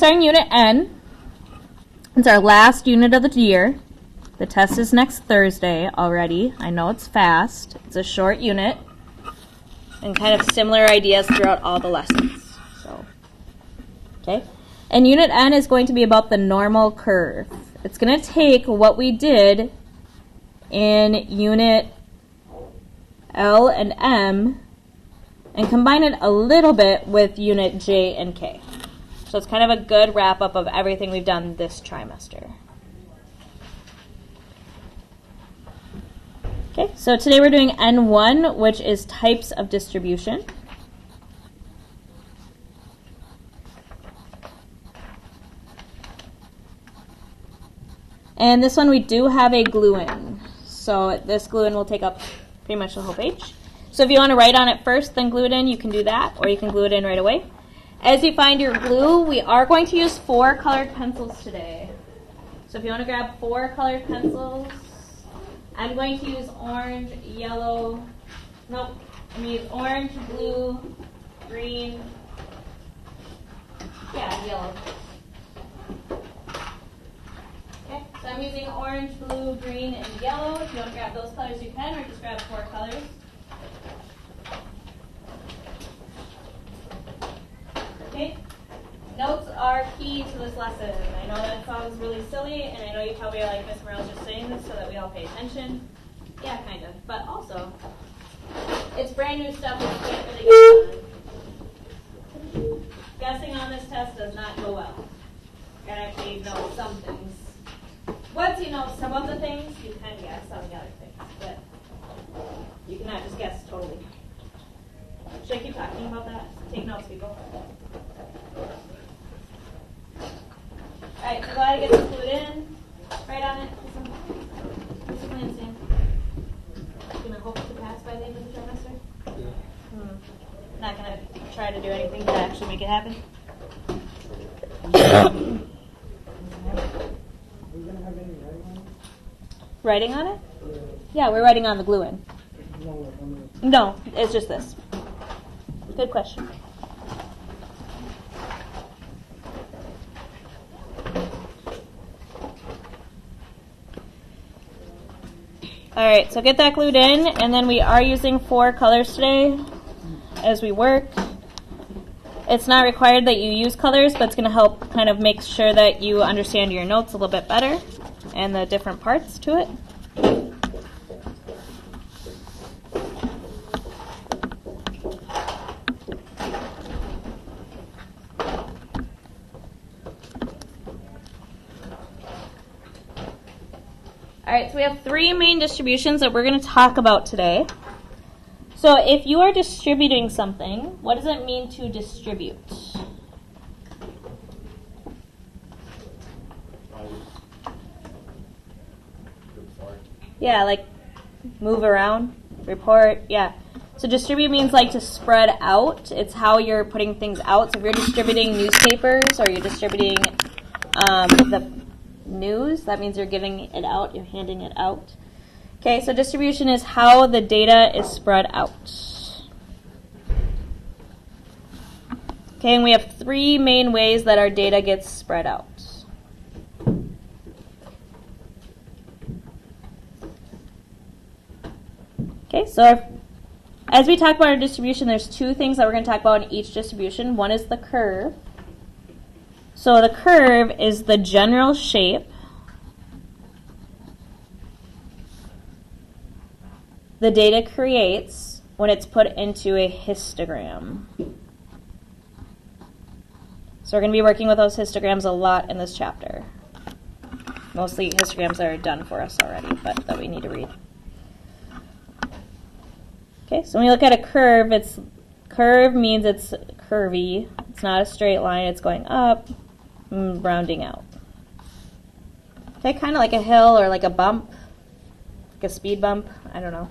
Starting Unit N. It's our last unit of the year. The test is next Thursday already. I know it's fast. It's a short unit. And kind of similar ideas throughout all the lessons. Okay. And Unit N is going to be about the normal curve. It's going to take what we did in Unit L and M and combine it a little bit with Unit J and K. So it's kind of a good wrap-up of everything we've done this trimester. Okay, so today we're doing N-1, which is types of distribution. And this one we do have a glue-in. So this glue-in will take up pretty much the whole page. So if you want to write on it first, then glue it in, you can do that, or you can glue it in right away. As you find your glue, we are going to use 4 colored pencils today. So if you want to grab 4 colored pencils, I'm going to use orange, yellow, I'm going to use orange, blue, green, yellow. Okay, so I'm using orange, blue, green, and yellow. If you want to grab those colors, you can, or just grab 4 colors. Okay, notes are key to this lesson. I know that sounds really silly, and I know you probably are like, Miss Morrell's just saying this so that we all pay attention. Yeah, kind of, but also, it's brand new stuff that you can't really guess on. Guessing on this test does not go well. You gotta actually know some things. Once you know some of the things, you can guess on the other things, but you cannot just guess totally. Should I keep talking about that? Take notes, people. Alright, so go ahead and get this glued in. Write on it. What's the plan, Sam? Gonna hope to pass by the end of the trimester? Yeah. Not gonna try to do anything to actually make it happen? Are we gonna have any writing on it? Writing on it? Yeah, we're writing on the glue-in. No, it's just this. Good question. Alright, so get that glued in, and then we are using 4 colors today as we work. It's not required that you use colors, but it's going to help kind of make sure that you understand your notes a little bit better and the different parts to it. Alright, so we have 3 main distributions that we're going to talk about today. So if you are distributing something, what does it mean to distribute? Yeah, like move around, report, yeah. So distribute means like to spread out. It's how you're putting things out. So if you're distributing newspapers or you're distributing the news, that means you're giving it out, you're handing it out. Okay, so distribution is how the data is spread out. Okay, and we have 3 main ways that our data gets spread out. Okay, so as we talk about our distribution, there's 2 things that we're going to talk about in each distribution. One is the curve. So the curve is the general shape the data creates when it's put into a histogram. So we're going to be working with those histograms a lot in this chapter. Mostly histograms that are done for us already, but that we need to read. Okay, so when you look at a curve, curve means it's curvy. It's not a straight line. It's going up, rounding out. Okay, kind of like a hill or like a bump, like a speed bump. I don't know.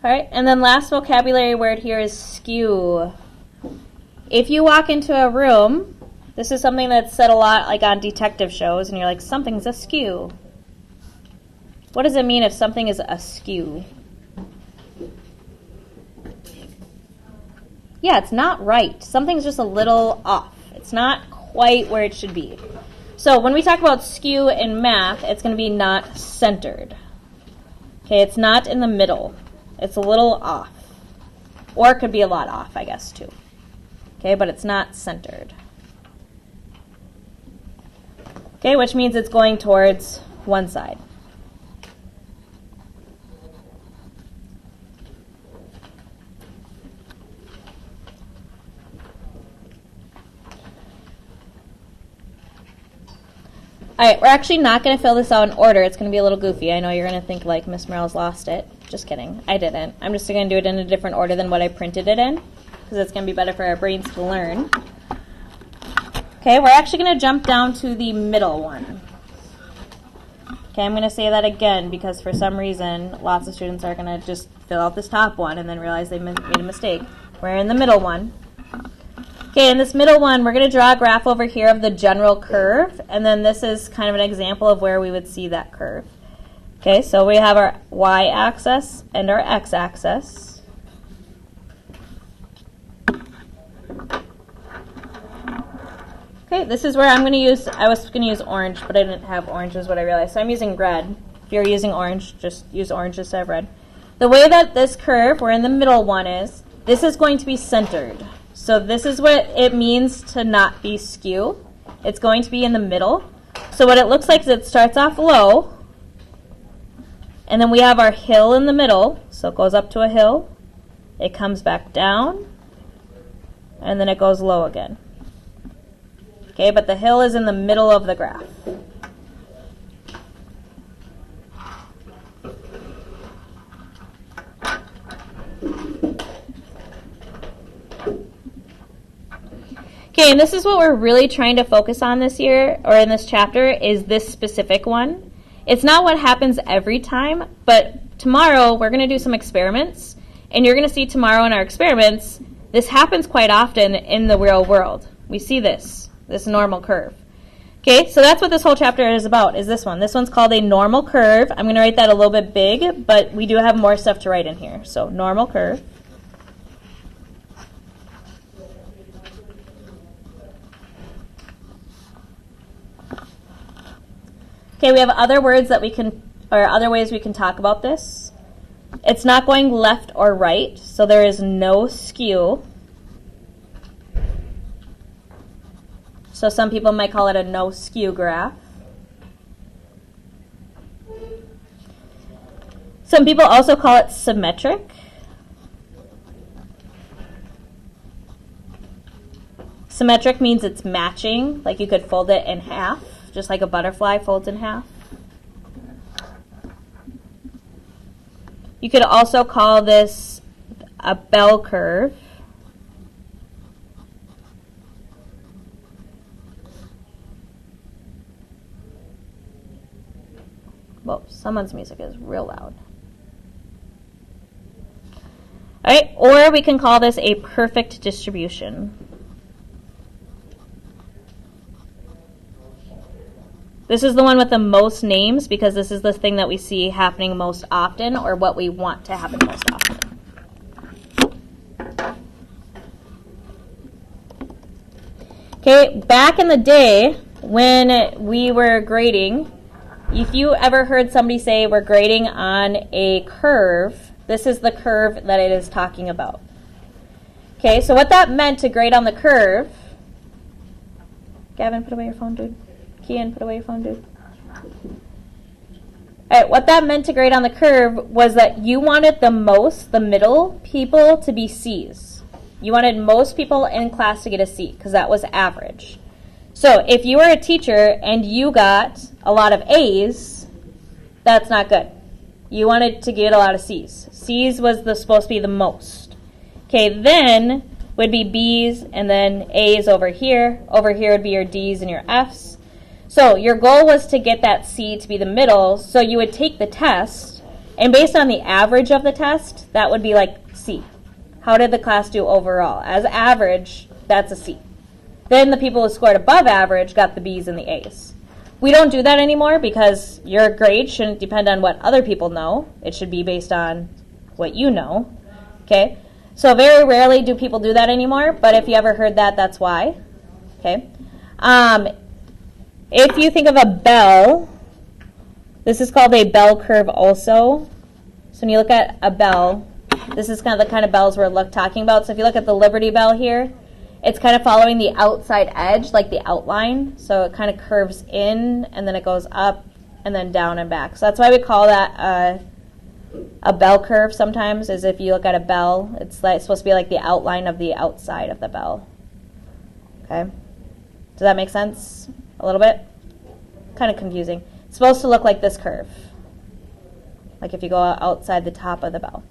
All right, and then last vocabulary word here is skew. If you walk into a room, this is something that's said a lot like on detective shows, and you're like, something's askew. What does it mean if something is askew? Yeah, it's not right. Something's just a little off. It's not quite where it should be. So when we talk about skew in math, it's going to be not centered. Okay, it's not in the middle. It's a little off. Or it could be a lot off, I guess, too. Okay, but it's not centered. Okay, which means it's going towards one side. All right, we're actually not going to fill this out in order. It's going to be a little goofy. I know you're going to think, like, Miss Morrell's lost it. Just kidding. I didn't. I'm just going to do it in a different order than what I printed it in, because it's going to be better for our brains to learn. Okay, we're actually going to jump down to the middle one. Okay, I'm going to say that again, because for some reason, lots of students are going to just fill out this top one and then realize they made a mistake. We're in the middle one. Okay, in this middle one, we're going to draw a graph over here of the general curve, and then this is kind of an example of where we would see that curve. Okay, so we have our y-axis and our x-axis. Okay, this is where I'm going to use, I was going to use orange, but I didn't have orange is what I realized. So I'm using red. If you're using orange, just use orange instead of red. The way that this curve, we're in the middle one is, this is going to be centered. So this is what it means to not be skew. It's going to be in the middle. So what it looks like is it starts off low, and then we have our hill in the middle. So it goes up to a hill, it comes back down, and then it goes low again. Okay, but the hill is in the middle of the graph. Okay, and this is what we're really trying to focus on this year, or in this chapter, is this specific one. It's not what happens every time, but tomorrow we're going to do some experiments, and you're going to see tomorrow in our experiments, this happens quite often in the real world. We see this normal curve. Okay, so that's what this whole chapter is about, is this one. This one's called a normal curve. I'm going to write that a little bit big, but we do have more stuff to write in here. So normal curve. Okay, we have other words that we can, or other ways we can talk about this. It's not going left or right, so there is no skew. So some people might call it a no skew graph. Some people also call it symmetric. Symmetric means it's matching, like you could fold it in half, just like a butterfly folds in half. You could also call this a bell curve. Whoa, someone's music is real loud. All right, or we can call this a perfect distribution. This is the one with the most names because this is the thing that we see happening most often, or what we want to happen most often. Okay, back in the day when we were grading, if you ever heard somebody say we're grading on a curve, this is the curve that it is talking about. Okay, so what that meant to grade on the curve, Gavin, put away your phone, dude. Kian, put away your phone, dude. All right, what that meant to grade on the curve was that you wanted the middle people to be C's. You wanted most people in class to get a C because that was average. So if you were a teacher and you got a lot of A's, that's not good. You wanted to get a lot of C's. C's was supposed to be the most. Okay, then would be B's, and then A's over here. Over here would be your D's and your F's. So your goal was to get that C to be the middle, so you would take the test, and based on the average of the test, that would be like C. How did the class do overall? As average, that's a C. Then the people who scored above average got the B's and the A's. We don't do that anymore because your grade shouldn't depend on what other people know. It should be based on what you know. Okay? So very rarely do people do that anymore, but if you ever heard that, that's why. Okay? If you think of a bell, this is called a bell curve also. So when you look at a bell, this is kind of the kind of bells we're talking about. So if you look at the Liberty Bell here, it's kind of following the outside edge, like the outline. So it kind of curves in, and then it goes up, and then down and back. So that's why we call that a bell curve sometimes, is if you look at a bell, it's supposed to be like the outline of the outside of the bell. Okay? Does that make sense a little bit? Kind of confusing. It's supposed to look like this curve, like if you go outside the top of the bell.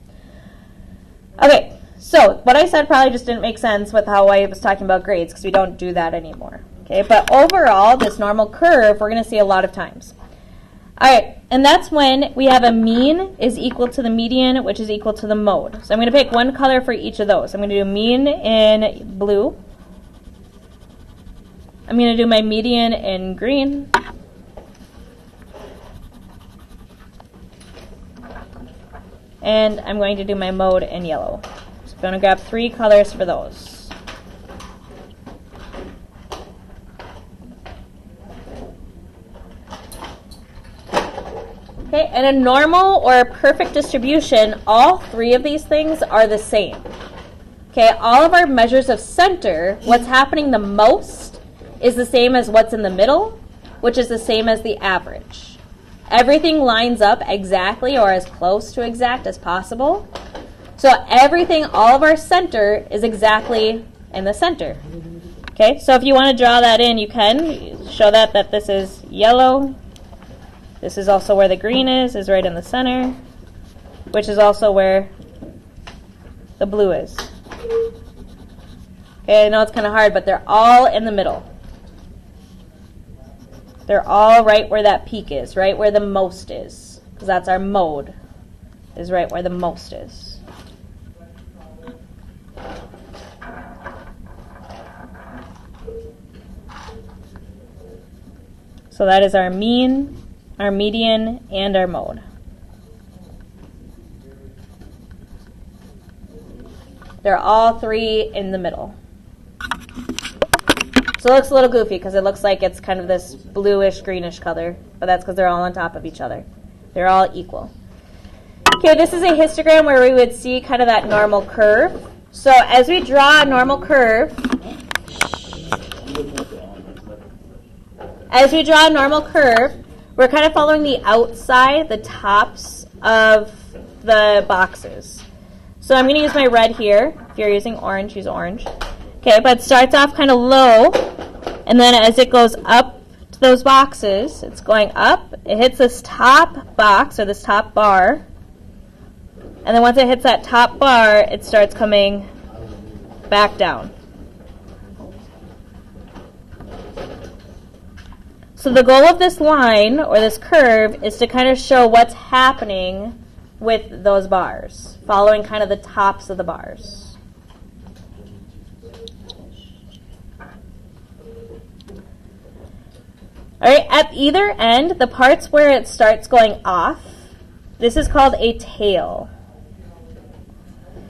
Okay, so what I said probably just didn't make sense with how I was talking about grades, because we don't do that anymore. Okay, but overall, this normal curve, we're going to see a lot of times. All right, and that's when we have a mean is equal to the median, which is equal to the mode. So I'm going to pick one color for each of those. I'm going to do mean in blue. I'm going to do my median in green. And I'm going to do my mode in yellow. So I'm going to grab 3 colors for those. Okay, and a normal or a perfect distribution, all 3 of these things are the same. Okay, all of our measures of center, what's happening the most is the same as what's in the middle, which is the same as the average. Everything lines up exactly or as close to exact as possible. So everything, all of our center is exactly in the center. Okay, so if you want to draw that in, you can show that this is yellow. This is also where the green is right in the center, which is also where the blue is. Okay, I know it's kind of hard, but they're all in the middle. They're all right where that peak is, right where the most is, because that's our mode, is right where the most is. So that is our mean, our median, and our mode. They're all 3 in the middle. So it looks a little goofy because it looks like it's kind of this bluish, greenish color, but that's because they're all on top of each other. They're all equal. Okay, this is a histogram where we would see kind of that normal curve. So as we draw a normal curve, we're kind of following the outside, the tops of the boxes. So I'm going to use my red here. If you're using orange, use orange. Okay, but it starts off kind of low, and then as it goes up to those boxes, it's going up, it hits this top box, or this top bar, and then once it hits that top bar, it starts coming back down. So the goal of this line, or this curve, is to kind of show what's happening with those bars, following kind of the tops of the bars. All right, at either end, the parts where it starts going off, this is called a tail.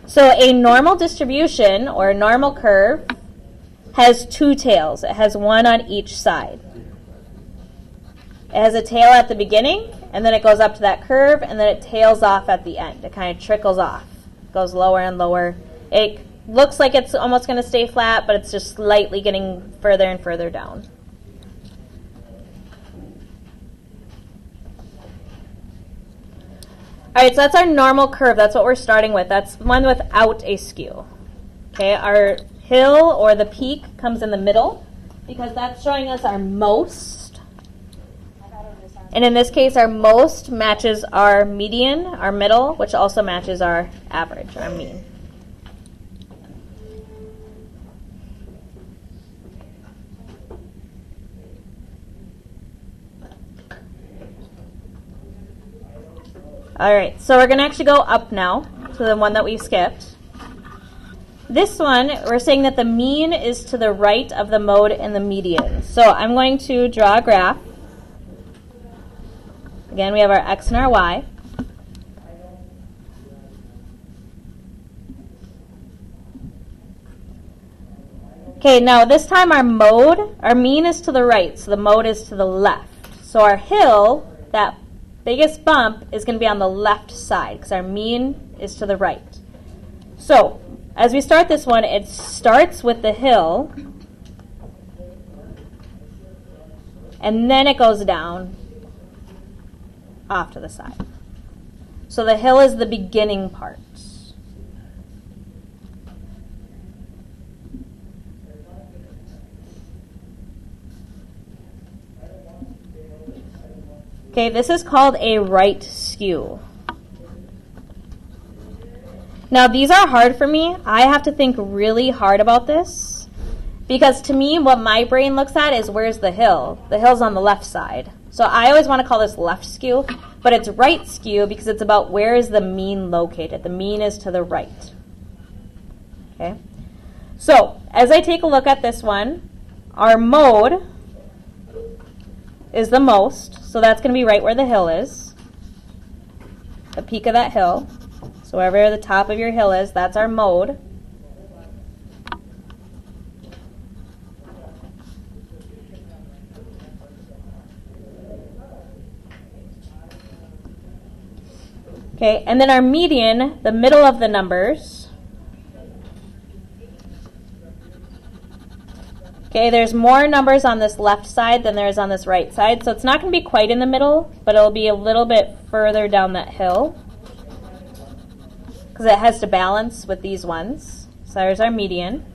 So a normal distribution, or a normal curve, has 2 tails. It has one on each side. It has a tail at the beginning, and then it goes up to that curve, and then it tails off at the end. It kind of trickles off. It goes lower and lower. It looks like it's almost going to stay flat, but it's just slightly getting further and further down. All right, so that's our normal curve. That's what we're starting with. That's one without a skew. Okay, our hill or the peak comes in the middle because that's showing us our most. And in this case, our most matches our median, our middle, which also matches our average, our mean. All right, so we're going to actually go up now to the one that we skipped. This one, we're saying that the mean is to the right of the mode and the median. So I'm going to draw a graph. Again, we have our x and our y. Okay, now this time our mean is to the right, so the mode is to the left. So our hill, that biggest bump, is going to be on the left side because our mean is to the right. So, as we start this one, it starts with the hill, and then it goes down off to the side. So the hill is the beginning part. Okay, this is called a right skew. Now, these are hard for me. I have to think really hard about this because to me, what my brain looks at is where's the hill? The hill's on the left side. So I always want to call this left skew, but it's right skew because it's about where is the mean located. The mean is to the right. Okay? So, as I take a look at this one, our mode is the most, so that's going to be right where the hill is, the peak of that hill. So wherever the top of your hill is, that's our mode. Okay, and then our median, the middle of the numbers. Okay, there's more numbers on this left side than there is on this right side, so it's not going to be quite in the middle, but it'll be a little bit further down that hill because it has to balance with these ones. So there's our median.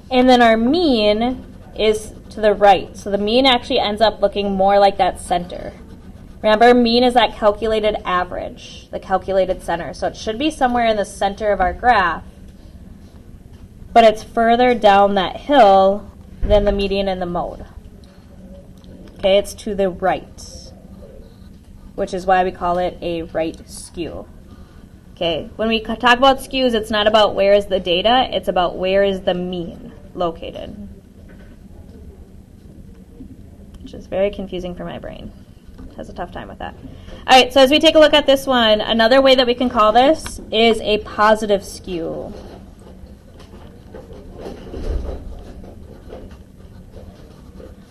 And then our mean is to the right, so the mean actually ends up looking more like that center. Remember, mean is that calculated average, the calculated center. So it should be somewhere in the center of our graph, but it's further down that hill than the median and the mode. Okay, it's to the right, which is why we call it a right skew. Okay, when we talk about skews, it's not about where is the data, it's about where is the mean located, which is very confusing for my brain. Has a tough time with that. All right, so as we take a look at this one, another way that we can call this is a positive skew.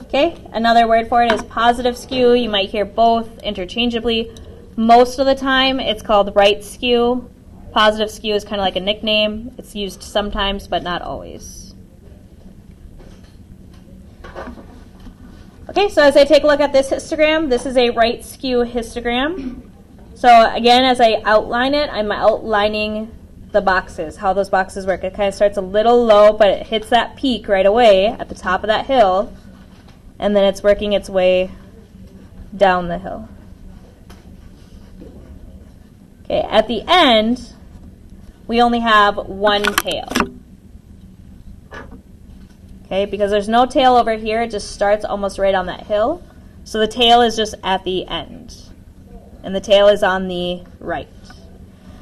Okay, another word for it is positive skew. You might hear both interchangeably. Most of the time, it's called right skew. Positive skew is kind of like a nickname. It's used sometimes, but not always. Okay, so as I take a look at this histogram, this is a right skew histogram. So again, as I outline it, I'm outlining the boxes, how those boxes work. It kind of starts a little low, but it hits that peak right away at the top of that hill, and then it's working its way down the hill. Okay, at the end, we only have one tail. Okay, because there's no tail over here, it just starts almost right on that hill. So the tail is just at the end, and the tail is on the right.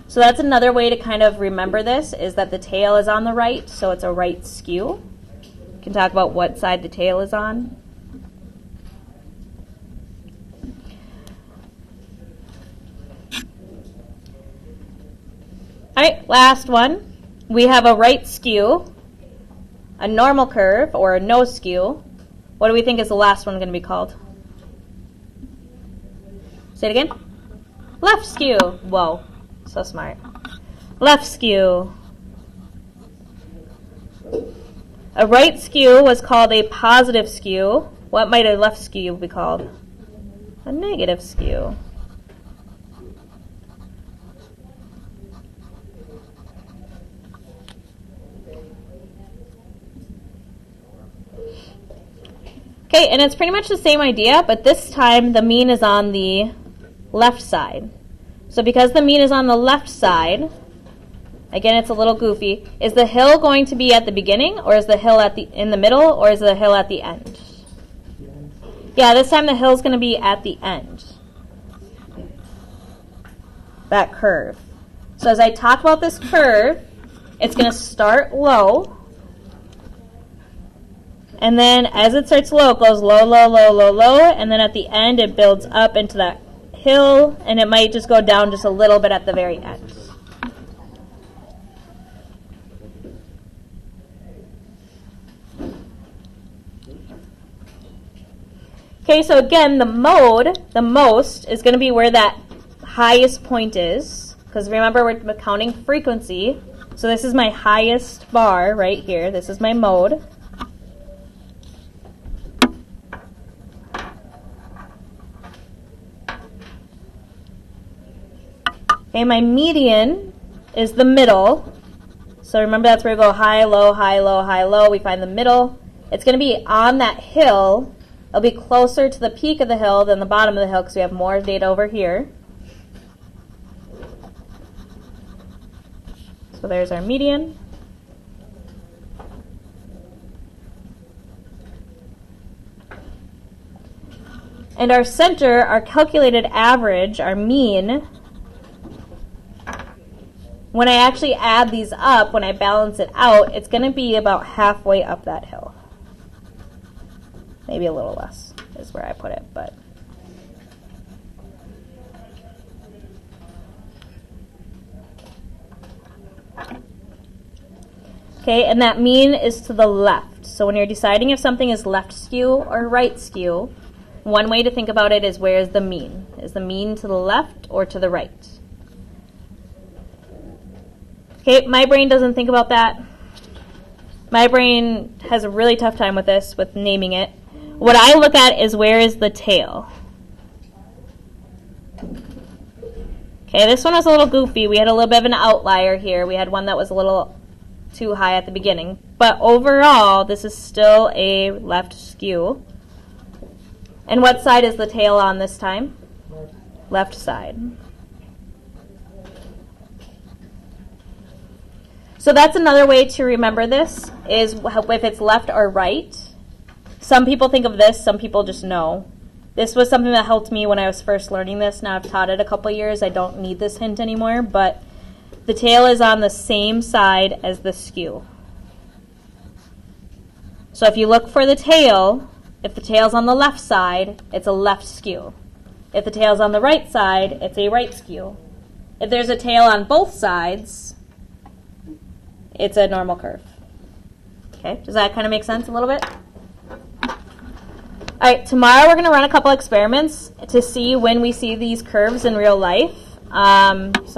So that's another way to kind of remember this, is that the tail is on the right, so it's a right skew. We can talk about what side the tail is on. All right, last one. We have a right skew, a normal curve, or a no skew. What do we think is the last one going to be called? Say it again. Left skew. Whoa, so smart. Left skew. A right skew was called a positive skew. What might a left skew be called? A negative skew. Okay, and it's pretty much the same idea, but this time the mean is on the left side. So because the mean is on the left side, again, it's a little goofy. Is the hill going to be at the beginning, or is the hill in the middle, or is the hill at the end? Yeah, this time the hill is going to be at the end. That curve. So as I talk about this curve, It's going to start low. And then as it starts low, it goes low, low, low, low, low. And then at the end, it builds up into that hill. And it might just go down just a little bit at the very end. Okay, so again, the most, is going to be where that highest point is. Because remember, we're counting frequency. So this is my highest bar right here. This is my mode. Okay, my median is the middle. So remember, that's where we go high, low, high, low, high, low. We find the middle. It's going to be on that hill. It'll be closer to the peak of the hill than the bottom of the hill because we have more data over here. So there's our median. And our center, our calculated average, our mean, when I actually add these up, when I balance it out, it's going to be about halfway up that hill. Maybe a little less is where I put it, but. Okay, and that mean is to the left. So when you're deciding if something is left skew or right skew, one way to think about it is where is the mean? Is the mean to the left or to the right? Okay, my brain doesn't think about that. My brain has a really tough time with this, with naming it. What I look at is where is the tail. Okay, this one was a little goofy. We had a little bit of an outlier here. We had one that was a little too high at the beginning. But overall, this is still a left skew. And what side is the tail on this time? Left side. So that's another way to remember this, is if it's left or right. Some people think of this, some people just know. This was something that helped me when I was first learning this. Now I've taught it a couple years. I don't need this hint anymore, but the tail is on the same side as the skew. So if you look for the tail, if the tail's on the left side, it's a left skew. If the tail's on the right side, it's a right skew. If there's a tail on both sides, it's a normal curve. Okay, does that kind of make sense a little bit? All right, tomorrow we're going to run a couple experiments to see when we see these curves in real life. So